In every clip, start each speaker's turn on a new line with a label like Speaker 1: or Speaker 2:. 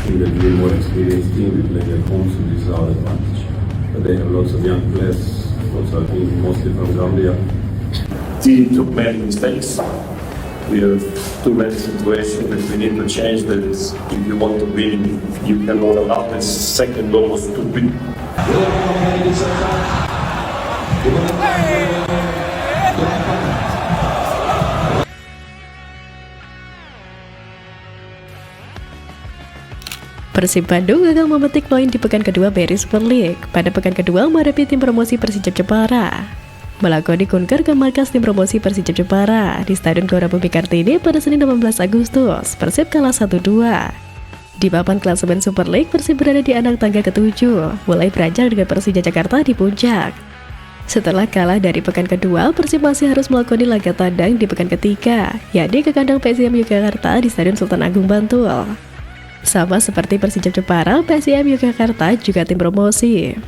Speaker 1: think that we're more experienced team. We play at home, so this is our advantage. But they have lots of young players, also I think mostly from Gambia.
Speaker 2: Team took many mistakes. We have too many situations that we need to change. That is, if you want to win, you cannot allow this second goal was stupid.
Speaker 3: Persib Bandung gagal memetik poin di pekan kedua BRI Super League. Pada pekan kedua menghadapi tim promosi Persijap Jepara. Melakoni kunker ke markas tim promosi Persijap Jepara di Stadion Gelora Bumi Kartini pada Senin 18 Agustus. Persib kalah 1-2. Di papan klasemen Super League, Persib berada di anak tangga ke-7, mulai beranjak dengan Persija Jakarta di puncak. Setelah kalah dari pekan kedua, Persib masih harus melakoni laga tandang di pekan ketiga, yakni ke kandang PSIM Yogyakarta di Stadion Sultan Agung Bantul. Sama seperti Persijap Jepara, PSIM Yogyakarta juga tim promosi.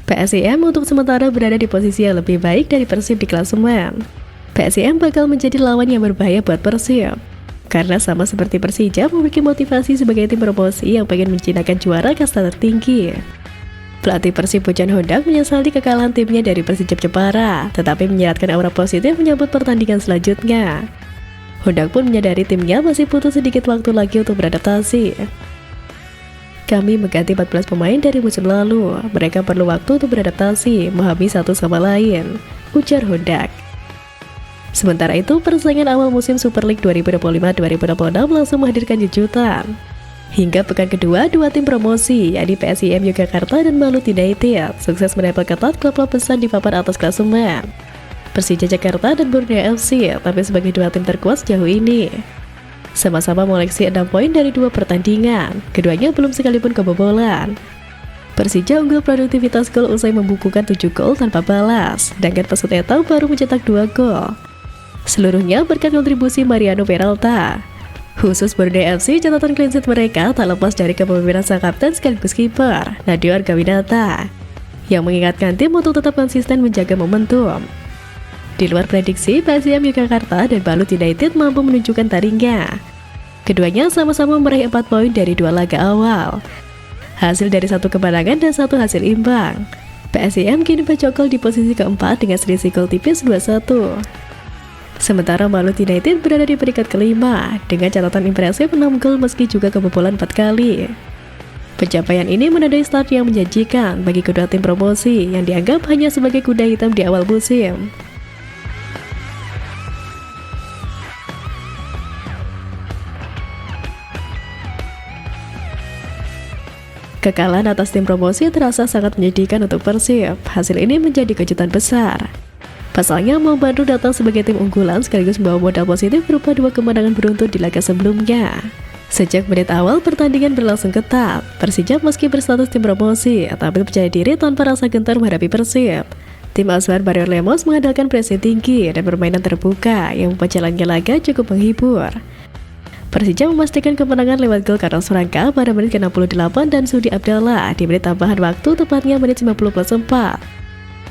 Speaker 3: PSIM untuk sementara berada di posisi yang lebih baik dari Persib di klasemen. PSIM bakal menjadi lawan yang berbahaya buat Persib, karena sama seperti Persija memiliki motivasi sebagai tim promosi yang pengen menjinakkan juara kasta tertinggi. Pelatih Persib Bojan Hodak menyesali kekalahan timnya dari Persijap Jepara, tetapi menyiratkan aura positif menyambut pertandingan selanjutnya. Hodak pun menyadari timnya masih butuh sedikit waktu lagi untuk beradaptasi. Kami mengganti 14 pemain dari musim lalu. Mereka perlu waktu untuk beradaptasi, memahami satu sama lain, ujar Hodak. Sementara itu, persaingan awal musim Super League 2025-2026 langsung menghadirkan kejutan. Hingga pekan kedua, dua tim promosi, yakni PSIM Yogyakarta dan Maluku United, sukses menempel ketat klub-klub besar di papan atas klasemen. Persija Jakarta dan Borneo FC tapi sebagai dua tim terkuat sejauh ini. Sama-sama mengoleksi 6 poin dari 2 pertandingan, keduanya belum sekalipun kebobolan. Persija unggul produktivitas gol usai membukukan 7 gol tanpa balas, sedangkan Pesuteta baru mencetak 2 gol. Seluruhnya berkat kontribusi Mariano Peralta. Khusus Borneo FC, catatan clean sheet mereka tak lepas dari kepemimpinan sang kapten sekaligus kiper, Nadio Argawinata, yang mengingatkan tim untuk tetap konsisten menjaga momentum. Di luar prediksi, PSIM Yogyakarta dan Maluku United mampu menunjukkan taringnya. Keduanya sama-sama meraih 4 poin dari 2 laga awal, hasil dari 1 kemenangan dan 1 hasil imbang. PSIM kini bercokol di posisi keempat dengan selisih gol tipis 2-1. Sementara Maluku United berada di peringkat kelima dengan catatan impresif 6 gol meski juga kebobolan 4 kali. Pencapaian ini menandai start yang menjanjikan bagi kedua tim promosi yang dianggap hanya sebagai kuda hitam di awal musim. Kekalahan atas tim promosi terasa sangat menyedihkan untuk Persib. Hasil ini menjadi kejutan besar. Pasalnya, Maung Bandung datang sebagai tim unggulan sekaligus membawa modal positif berupa 2 kemenangan beruntun di laga sebelumnya. Sejak menit awal pertandingan berlangsung ketat, Persija meski berstatus tim promosi, tapi percaya diri tanpa rasa gentar menghadapi Persib. Tim asuhan Mario Lemos mengandalkan pressing tinggi dan permainan terbuka yang membuat jalannya laga cukup menghibur. Persija memastikan kemenangan lewat gol Karol Surangka pada menit ke-68 dan Sudi Abdallah di menit tambahan waktu tepatnya menit 90+4.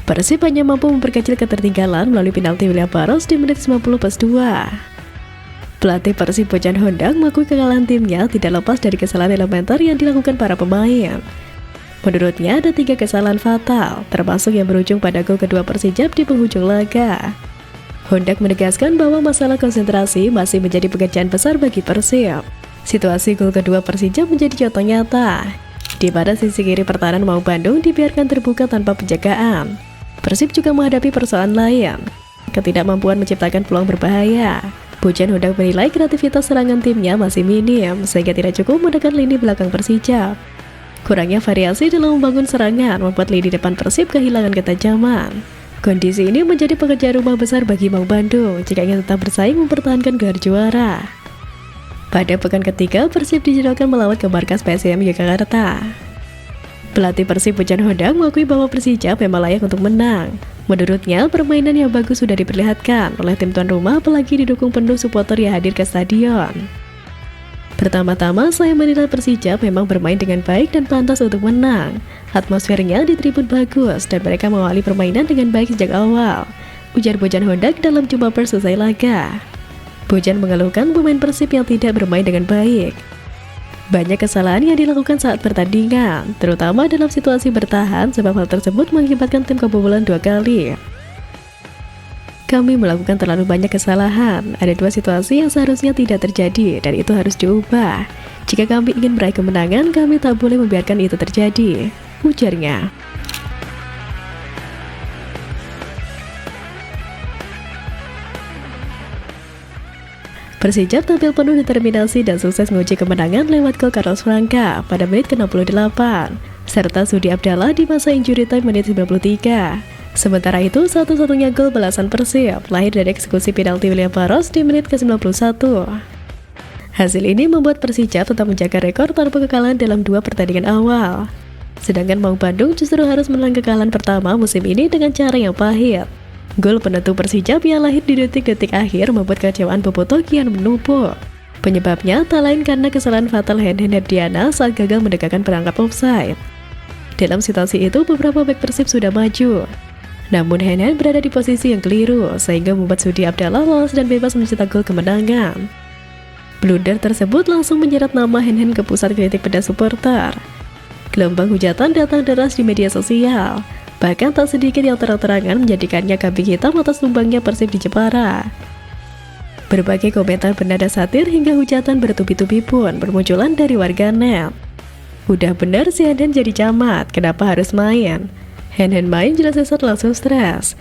Speaker 3: Persib hanya mampu memperkecil ketertinggalan melalui penalti William Barros di menit 90+2. Pelatih Persib Bojan Hodak mengakui kekalahan timnya tidak lepas dari kesalahan elementer yang dilakukan para pemain. Menurutnya ada 3 kesalahan fatal, termasuk yang berujung pada gol kedua Persijap di penghujung laga. Hodak menegaskan bahwa masalah konsentrasi masih menjadi pekerjaan besar bagi Persib. Situasi gol kedua Persija menjadi contoh nyata, di mana sisi kiri pertahanan Maung Bandung dibiarkan terbuka tanpa penjagaan. Persib juga menghadapi persoalan lain, ketidakmampuan menciptakan peluang berbahaya. Bojan Hodak menilai kreativitas serangan timnya masih minim, sehingga tidak cukup menekan lini belakang Persija. Kurangnya variasi dalam membangun serangan membuat lini depan Persib kehilangan ketajaman. Kondisi ini menjadi pekerjaan rumah besar bagi Maung Bandung jika ingin tetap bersaing mempertahankan gelar juara. Pada pekan ketiga, Persib dijadwalkan melawat ke markas PSIM Yogyakarta. Pelatih Persib Bojan Hodak mengakui bahwa Persija memang layak untuk menang. Menurutnya, permainan yang bagus sudah diperlihatkan oleh tim tuan rumah apalagi didukung penuh supporter yang hadir ke stadion. Pertama-tama, saya menilai Persija memang bermain dengan baik dan pantas untuk menang. Atmosfernya di tribun bagus dan mereka mengawali permainan dengan baik sejak awal, ujar Bojan Hodak dalam jumpa pers usai laga. Bojan mengeluhkan pemain Persib yang tidak bermain dengan baik. Banyak kesalahan yang dilakukan saat pertandingan, terutama dalam situasi bertahan sebab hal tersebut mengakibatkan tim kebobolan 2 kali. Kami melakukan terlalu banyak kesalahan. Ada 2 situasi yang seharusnya tidak terjadi dan itu harus diubah. Jika kami ingin meraih kemenangan, kami tak boleh membiarkan itu terjadi, ujarnya. Persijap tampil penuh determinasi dan sukses menguji kemenangan lewat gol Carlos Franca pada menit ke-68, serta Sudi Abdallah di masa injury time menit 93. Sementara itu, satu-satunya gol balasan Persib lahir dari eksekusi penalti William Barros di menit ke-91. Hasil ini membuat Persijap tetap menjaga rekor tanpa kekalahan dalam 2 pertandingan awal. Sedangkan Maung Bandung justru harus menelan kekalahan pertama musim ini dengan cara yang pahit. Gol penentu Persijap yang lahir di detik-detik akhir membuat kekecewaan Bobotoh kian menumpuk. Penyebabnya tak lain karena kesalahan fatal Henden Herdiana saat gagal mendekatkan perangkap offside. Dalam situasi itu, beberapa bek Persib sudah maju. Namun Henden berada di posisi yang keliru, sehingga membuat Sudi Abdallah lolos dan bebas mencetak gol kemenangan. Blunder tersebut langsung menyeret nama Henden ke pusat kritik pada supporter. Gelombang hujatan datang deras di media sosial. Bahkan tak sedikit yang terang-terangan menjadikannya kambing hitam atas tumbangnya Persib di Jepara. Berbagai komentar bernada satir hingga hujatan bertubi-tubi pun bermunculan dari warganet. Udah bener si Henden jadi camat, kenapa harus main? Henden main jelas sesat langsung stres.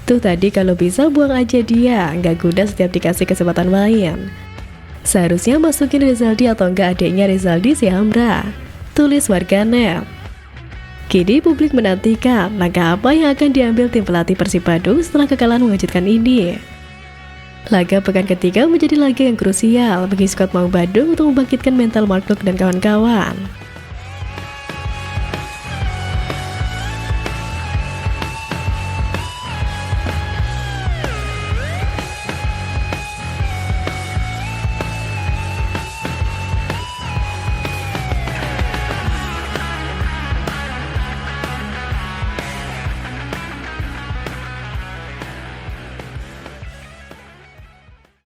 Speaker 3: Tuh tadi kalau bisa buang aja dia, nggak guna setiap dikasih kesempatan main. Seharusnya masukin Rizaldi atau enggak adiknya Rizaldi si Hamra, tulis warganet. Kini publik menantikan langkah apa yang akan diambil tim pelatih Persib Bandung setelah kekalahan mengejutkan ini. Laga pekan ketiga menjadi laga yang krusial bagi skuad Maung Bandung untuk membangkitkan mental Mark Klok dan kawan-kawan.